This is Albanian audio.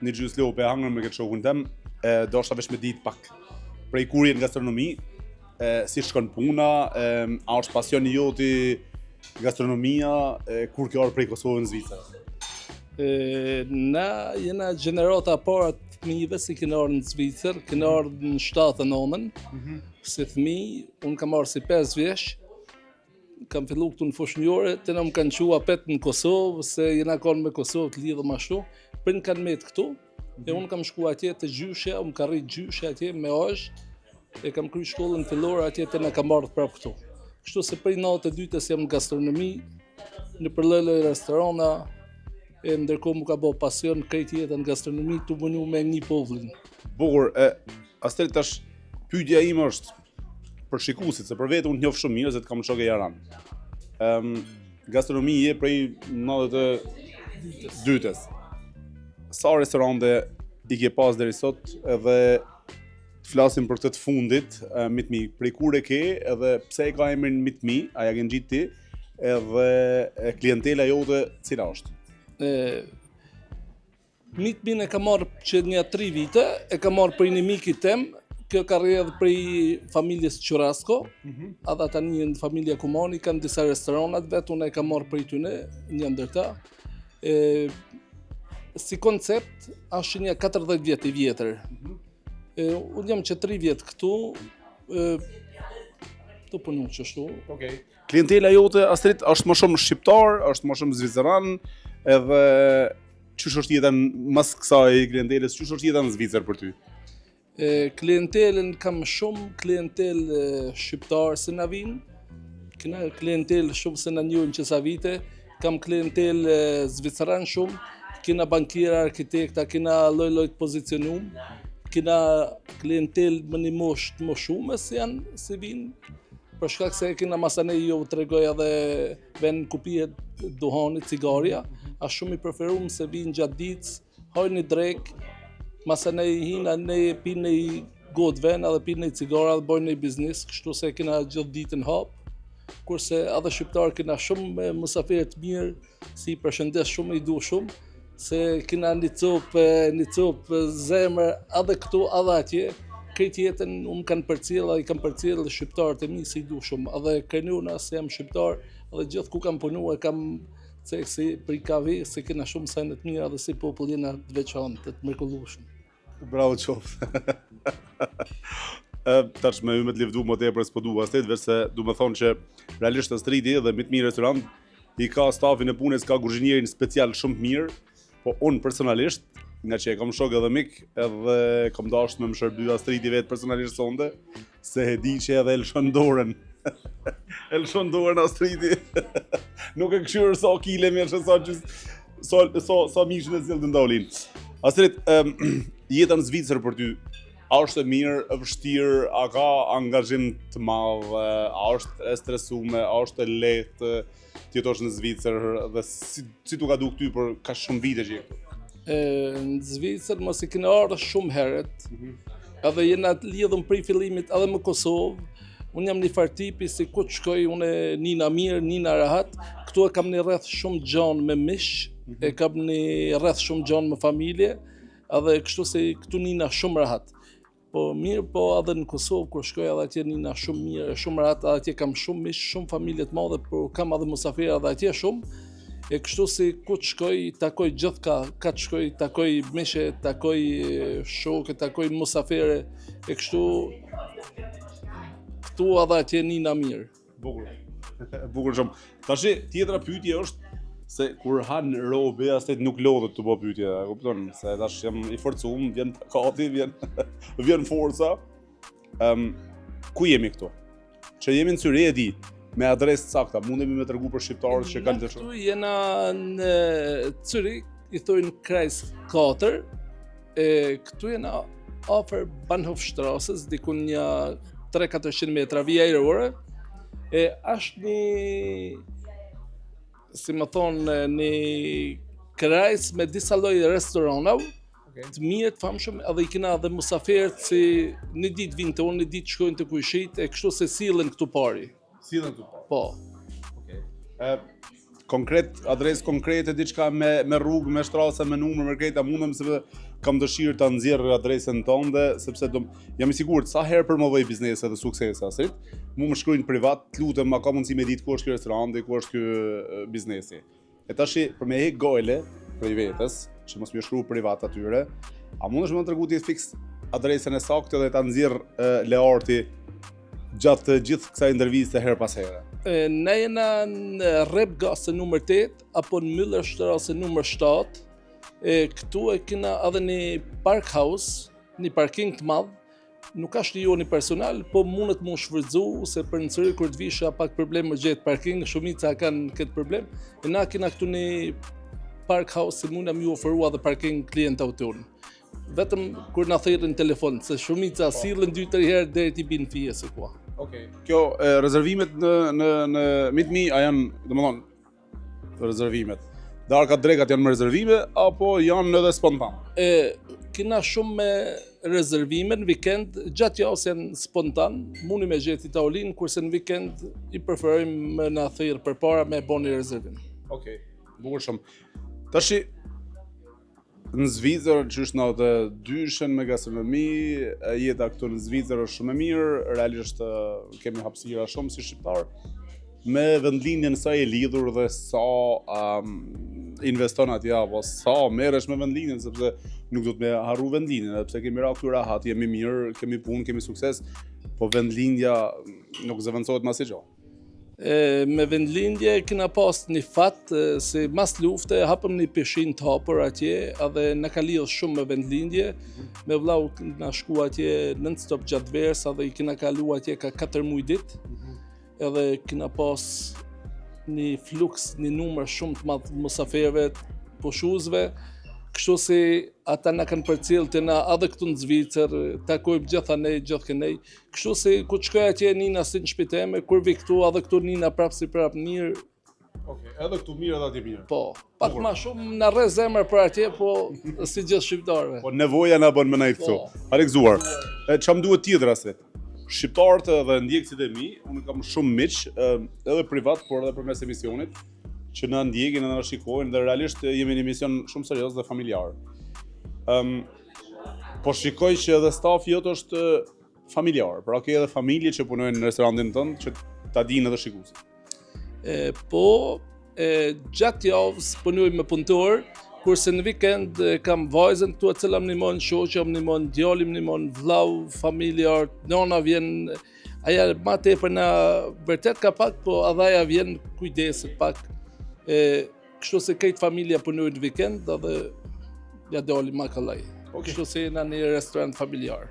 një gjysë lope hangër me këtë shokun tem, do shta vesh me ditë pak prej kur jenë gastronomi, si shkon puna, a është pasioni joti gastronomia, kur kjo arë prej Kosovën në Zvicër? Na jena gjenerata para të fëmijëve si kena orë në Zvicër, kena orë në 7-9, si fëmijë, unë kam orë si 5 vjeç, kam fillu këtu në fushnjore, të në më kanë qua pet në Kosovë, se jena konë me Kosovë të lidhë ma shu, për në kanë metë këtu, e unë kam shku atje të gjyshe, unë ka rritë gjyshe atje me ojsh, e kam kry shkollën fillore atje të në kam ardhë prapë këtu. Kështu se prej 92-ës jam në gastronomi, në përlele restorana, e ndërkohë mu ka bo pasion krejt jetën gastronomi të mënu me një povlin. Bukur, Astrid tash pyetja ime është për shikuesit, se për vete unë të njoh shumë mirë se të kam shokë jaran. Gastronomi je prej 92-ës. Sa restorante i ke pas deri sot edhe të flasim për këtë të fundit, Mitmi, prej kur e ke edhe pse e ka emrin Mitmi, a ja ke ngjit ti, edhe klientela jote cila është? Mitmin e ka marrë që një 3 vite, e ka marrë prej një mikit tem, kjo ka rrjedhë prej familjes Qurasko, ata tani në familja Kumani, kanë disa restoranat vetë, unë e ka marrë prej tyne, një ndërta. Si koncept, është një 40 vjet i vjetër. Unë jam që 3 vjet këtu, të punu qështu. Okay. Klientela jote, Astrid, është më shumë shqiptar, është më shumë zviceran, edhe qysh është jetën mas kësaj klientelës, qysh është jetën në Zvicër për ty? Klientelën kam shumë klientelë shqiptar se na vinë, kena klientelë shumë se na njohin që sa vite, kam klientelë zviceran shumë, kena bankiera, arkitekta, kena lloj-lloj të pozicionum, kena klientelë më një mosh të më shumë se janë se vinë, për shkak se kena masanej jo të regoj edhe ven kupije duhanit, cigaria, a shumë i preferum se vinë gjatë ditës, hojnë një drek, masanej hina ne pinë një gotë ven edhe pinë një cigara dhe bojnë një biznis, kështu se kena gjithë ditën hapë, kurse edhe shqiptarë kena shumë musafirë të mirë, si i përshëndes shumë, i du shumë, se kena një copë zemër edhe këtu edhe atje, krejt jetën unë kanë përcjell dhe i kam përcjell dhe shqiptarët e mi si du shumë, edhe krenuna se jam shqiptar, edhe gjithë ku kam punu e kam cekë si për i kavi, se kena shumë sajnë të mira dhe si popull jena të veçantë, të mrekullueshëm. Bravo qoftë. Tash me me të lëvdu më tepër s'po dua Astrid, veçse du me thonë që realisht Astridi dhe Mitmi restorant i ka stafin e punës, ka kuzhinierin special shumë mirë, po unë personalisht nga që e kam shok edhe mik, edhe kam dashur me më shërby Astridi vetë personalisht sonde, se e di që edhe elshon dorën. Elshon dorën Astridi. Nuk e këshyrë sa kile me elshon sa mishën e cilë të ndolin. Astrid, jeta në Zvicër për ty, a është e mirë, e vështirë, a ka angazhim të madh, a është e stresume, a është e lehtë të jetosh në Zvicër dhe si tu ka duk ty për ka shumë vite që je këtu? Në Zvicër mos i kena ardhur shumë herët, edhe jena lidhëm prej fillimit edhe më Kosovë, unë jam një fartipi si ku të shkoj, unë nina mirë, nina rahat, këtu e kam një rreth shumë gjanë me mish, e kam një rreth shumë gjanë me familje, edhe kështu se këtu nina shumë rahat. Po mirë, po edhe në Kosovë, kur shkoj edhe atje nina shumë mirë, shumë rahat, edhe atje kam shumë mish, shumë familje të madhe, por kam edhe musafira edhe atje shumë, e kështu si ku të shkoj, takoj gjithka, ka të shkoj, takoj mishe, takoj shoke, takoj musafire, e kështu, këtu edhe atje nina mirë. Bukur. Bukur shumë. Tashi, tjetra pyetje është se kur han robi, Astrid nuk lodhet të bëj pyetje, e kupton? Se tash jam i forcuar, vjen takati, vjen forca. Ku jemi këtu? Që jemi në Syri e di, me adresë sakta, mundemi me tregu për shqiptarët që kanë të shumë. Këtu jena në Syri, i thojnë Krajs 4, këtu jena afër Bahnhofstrassës, dikun një 300-400 metra vija ajrore, është një, si më thonë, një krajs me disa lloj restoranave, të mirë të famshëm, edhe i kena edhe musafirët si një ditë vinë të unë, një ditë shkojnë të kujshit, e kështu se sillen këtu pari. Sillen këtu pari? Po. Okay. konkret, adresë konkrete, diçka me rrugë, me shtrasa, me numër, me kreta, mundem sepse kam dëshirë ta nxjerr adresën tënde, sepse jam i sigurt sa herë promovoj biznese dhe suksese asrit, mu më shkruajnë privat, lutem, a ka mundësi me ditë ku është ky restoranti, ku është ky biznesi. E tashi për me hek gojle prej vetes, që mos më shkruaj privat atyre, a mundesh më tregu ti fiks adresën e saktë dhe ta nxjerr Learti gjatë gjithë kësaj interviste her pas here? Ne jena në Rebgase numër 8 apo në Müllerstrasse numër 7. Këtu e kena edhe një park house, një parking të madh. Nuk është lejoni personal, po mundet më shfrytzu se për në cëri kur të visha pak problem më gjetë parking, shumica kanë këtë problem. E na kena këtu një park house si mundam ju oferua dhe parking klientëve tonë. Vetëm kur na thirrin telefon, se shumica sillen 2-3 herë deri t'i bin fije se kua. Okej. Kjo rezervimet në Meet.me a janë, domethënë, rezervimet. Darkat drekat janë me rezervime apo janë edhe spontan? Kena shumë me rezervime në vikend, gjatë javës janë spontan, mundi me gjeti taulin, kurse në vikend i preferojmë me na thirr përpara me boni rezervim. Okej. Bukur shumë. Tashi në Zvicër, që është në të dyshen me gastronomi, jeta këtu në Zvicër është shumë e mirë, realisht kemi hapësira shumë si shqiptar, me vendlinjen sa e lidhur dhe sa investon atje, apo sa merresh me vendlinjen, sepse nuk do të me harru vendlinjen, edhe pse kemi ra këtu rahat, jemi mirë, kemi punë, kemi sukses, po vendlinja nuk zëvendësohet mas i gjohë. Me vendlindje kena pas një fat se mas lufte hapëm një peshin të hapur atje edhe na ka lidhur shumë me vendlindje. Me vllau na shku atje non-stop gjatë verës edhe i kena kalu atje ka 4 muaj ditë. Edhe kena pas një fluks, një numër shumë të madh musaferëve, pushuzve. Kështu si ata na kanë përcjell të na edhe këtu në Zvicër, takojmë gjithanej, gjithkënej. Kështu si ku të shkoj atje nina si në shtëpinë, kur vi këtu edhe këtu nina prap si prap mirë. Okej, edhe këtu mirë edhe atje mirë. Po, pak më shumë na rre zemër për atje, po si gjithë shqiptarëve. Po nevoja na bën më na i këtu. A gëzuar. Çam duhet tjetër asë? Shqiptarët dhe ndjekësit e mi, unë kam shumë miq, edhe privat, por edhe përmes emisionit, që na ndjekin dhe na shikojnë dhe realisht jemi në emision shumë serioz dhe familjar. Po shikoj që edhe stafi jot është familjar, pra ke edhe familje që punojnë në restorantin tënd që ta dinë edhe shikuesit. Po, gjatë javës punoj me punëtor, kurse në vikend kam vajzën këtu e cila më ndihmon, shoqja më ndihmon, djali më ndihmon, vllau, familjar, nona vjen, aja ma tepër na vërtet ka pak, po edhe aja vjen kujdeset pak. Kështu se këtë familja punojnë në vikend edhe ja doli ma kallaj. Kështu se jena një restorant familjar.